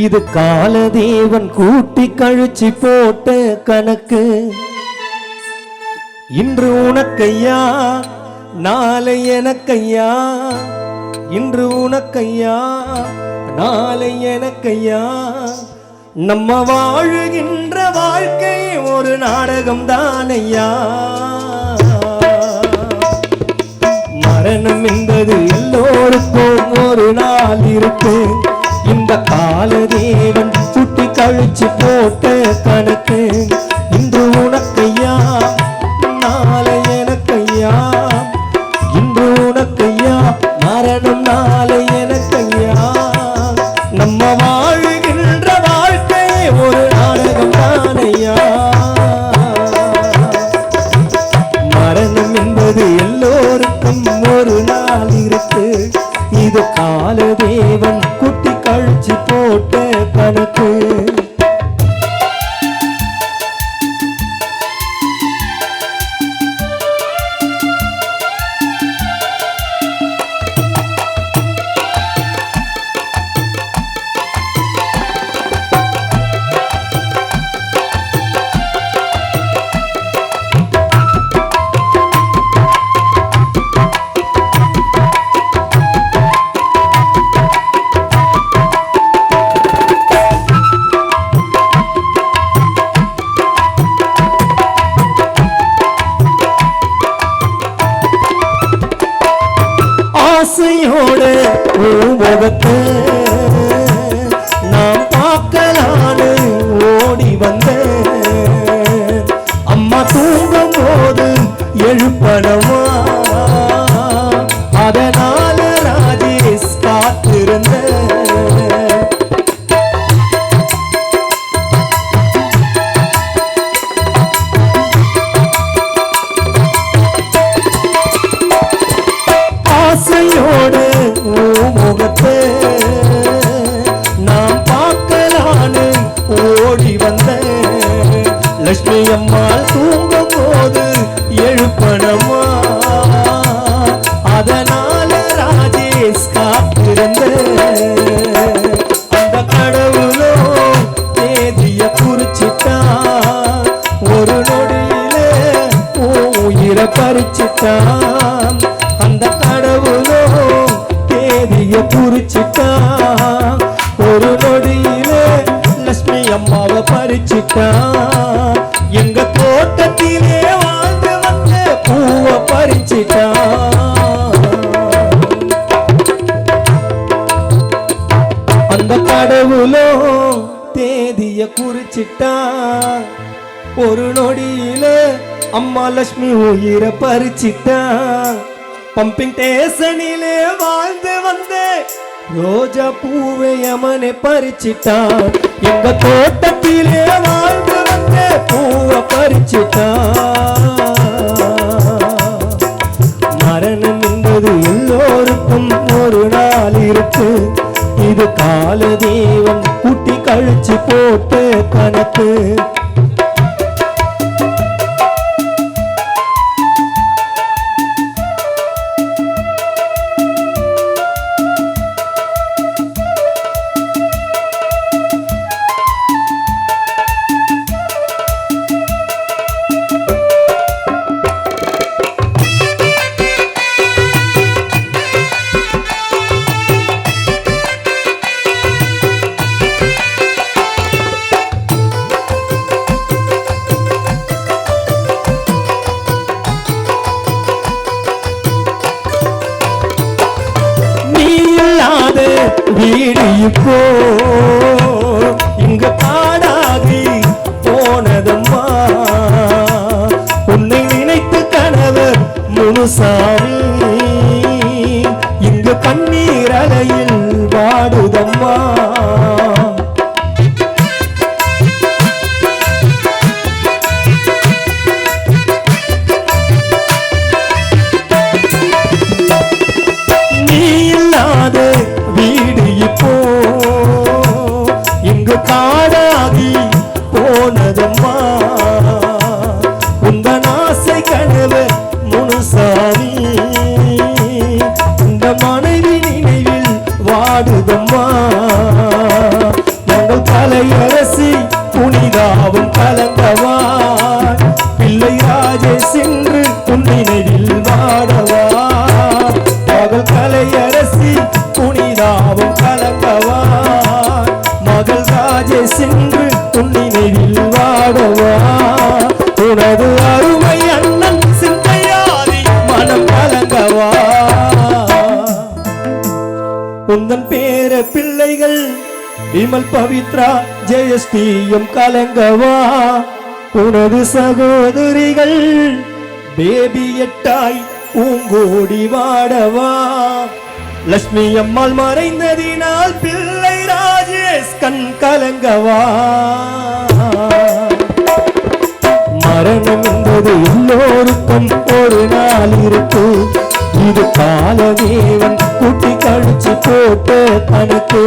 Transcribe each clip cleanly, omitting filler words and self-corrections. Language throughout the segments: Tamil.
இது காலதேவன் கூட்டி கழிச்சு போட்ட கணக்கு. இன்று உனக்கையா நாளை எனக்கையா, இன்று உனக்கையா நாளை எனக்கையா. நம்ம வாழுகின்ற வாழ்க்கை ஒரு நாடகம் தானையா. மரணம் என்பது எல்லோருக்கும் ஒரு நாள் இருக்கு. இந்த காலதேவன் சுட்டி கழிச்சு போட்ட கணக்கு. இன்று உனக்கையா நாளை எனக்கையா, இன்று உனக்கையா மரணம் நாளை எனக்கையா. நம்ம வாழுகின்ற வாழ்க்கை ஒரு நாடகம் தானையா. மரணம் என்பது எல்லோருக்கும் ஒரு நாள் இருக்கு. இது காலதேவன் குட்டி கழிச்சு போட்ட கணக்கு. ஆசையோட முகத்தை நாம் பார்க்கலான்னு ஓடி வந்த அம்மா தூங்கும் போது எழுப்பணமா. அதனால ராஜேஷ் காத்திருந்த ஆசையோட முகத்தை நாம் பார்க்கலான்னு ஓடி வந்த லட்சுமி அம்மாள் தூங்கும் போது எழுப்பணமா. அதனால ராஜேஷ் காத்திருந்த அந்த கடவுளோ தேதிய குறிச்சிட்டா. ஒரு நொடியில உயிரை பறிச்சிட்டா. அந்த கடவுளோ தேதிய குறிச்சிட்டா. ஒரு நொடியில லட்சுமி அம்மாவை பறிச்சிட்டா. எங்க தோட்டத்திலே வாழ்ந்து வந்த பூவை பறிச்சிட்டா. அந்த கடவுளோ தேதிய குறிச்சிட்டா. ஒரு நொடியில அம்மா லட்சுமி உயிரை பறிச்சிட்டா. பம்பிங் ஸ்டேஷனிலே வாழ்ந்து வந்த ரோஜா பூவை அமனை பறிச்சிட்டா. எங்க தோட்டத்திலே வாழ்ந்து வந்த பூவை பறிச்சிட்டா. மரணம் என்பது எல்லோருக்கும் ஒரு நாள் இருக்கு. இது காலதேவன் கூட்டி கழிச்சு போட்ட கணக்கு. வீடு இப்போ இங்க காடாகி போனதம்மா. உன்னை நினைத்து கணவர் முனுசாமி இங்கு கண்ணீர் அலையில் வாடுதம்மா. நீ இல்லாத வீடு இப்போ இங்கு காடாகி போனதம்மா. உந்தன் ஆசை கணவர் முனுசாமி இந்த மனைவி நினைவில் வாடுதம்மா. கலையரசி புனிதாவும் கலந்தவா பிள்ளை ராஜே சென்று உன் நினைவில் வாடவா மகள் கலையரசி புனிதாவும் கலந்தவா மகள் ராஜே சென்று உன் நினைவில் வாடவா உனது அருமை அண்ணன் சிந்தையாதி மனம் கலங்கவா உந்தன் பேர பிள்ளைகள் விமல் பவித்ரா ஜெயஸ்ரீயும் கலங்கவா உனது சகோதரிகள் பேபி எட்டாய் பூங்கோடி வாடவா லட்சுமி அம்மாள் மறைந்ததினால் பிள்ளை ராஜேஷ் கண் கலங்கவா மரணம் என்பது எல்லோருக்கும் ஒரு நாள் இருக்கு இது காலதேவன் கூட்டி கழிச்சு போட்ட கணக்கு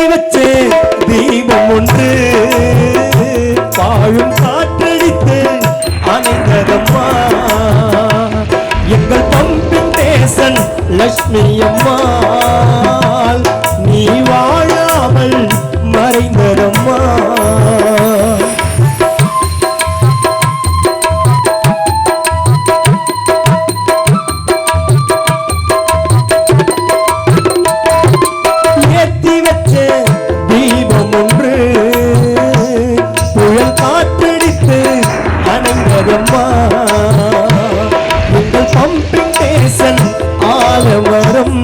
வச்சே தீபம் ஒன்று பாழும் காற்றடித்து அணைந்ததம்மா எங்கள் பம்பின் தேசன் லட்சுமி அம்மாள் நீ வாழாமல் மறைந்ததம்மா எங்கள் பம்பிங் தேசன் ஆலமரம்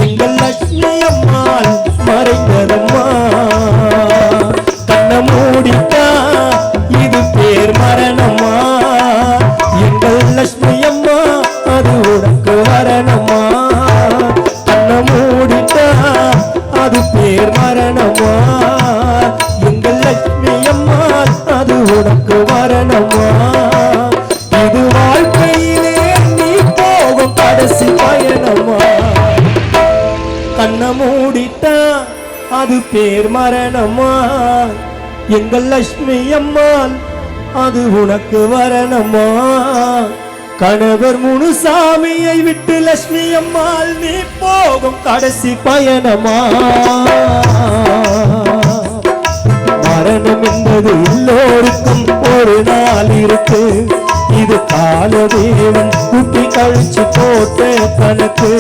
எங்கள் லட்சுமி அம்மாள் மறைந்ததம்மா கண்ண மூடிட்டா இது பேர் மரணமா எங்கள் லட்சுமி அம்மா அது உனக்கு வரணுமா கண்ண மூடிட்டா அது பேர் மரணமா எங்கள் லட்சுமி அம்மாள் அது உனக்கு வரணுமா இது வாழ்க்கையிலே நீ போகும் கடைசி பயணமா கண்ண மூடிட்டா அது பேர் மரணமா எங்கள் லட்சுமி அம்மாள் அது உனக்கு வரணுமா கணவர் முனுசாமியை விட்டு லட்சுமி அம்மாள் நீ போகும் கடைசி பயணமா மரணம் என்பது எல்லோருக்கும் ஒரு நாள் இருக்கு இது காலதேவன் கூட்டி கழிச்சு போட்ட கணக்கு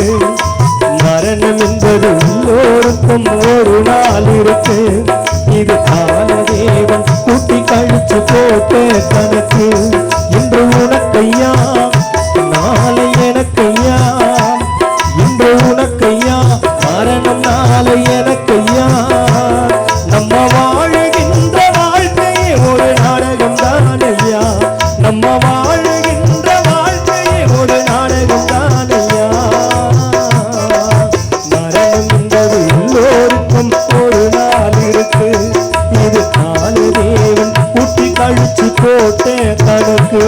மரணம் என்பது எல்லோருக்கும் ஒரு நாள் இருக்கு இது காலதேவன் கூட்டி கழிச்சு போட்ட கணக்கு இன்று உனக்கையா நாளை எனக்கையா இன்று உனக்கையா மரணம் நாளை எனக்கையா நம்ம வாழுகின்ற வாழ்க்கையே ஒரு நாடகம் தானையா நம்ம வாழுகின்ற வாழ்க்கையே ஒரு நாடகம் தானையா மரணம் என்பது எல்லோருக்கும் ஒரு நாள் இருக்கு இது காலதேவன் கூட்டி கழிச்சு போட்ட கணக்கு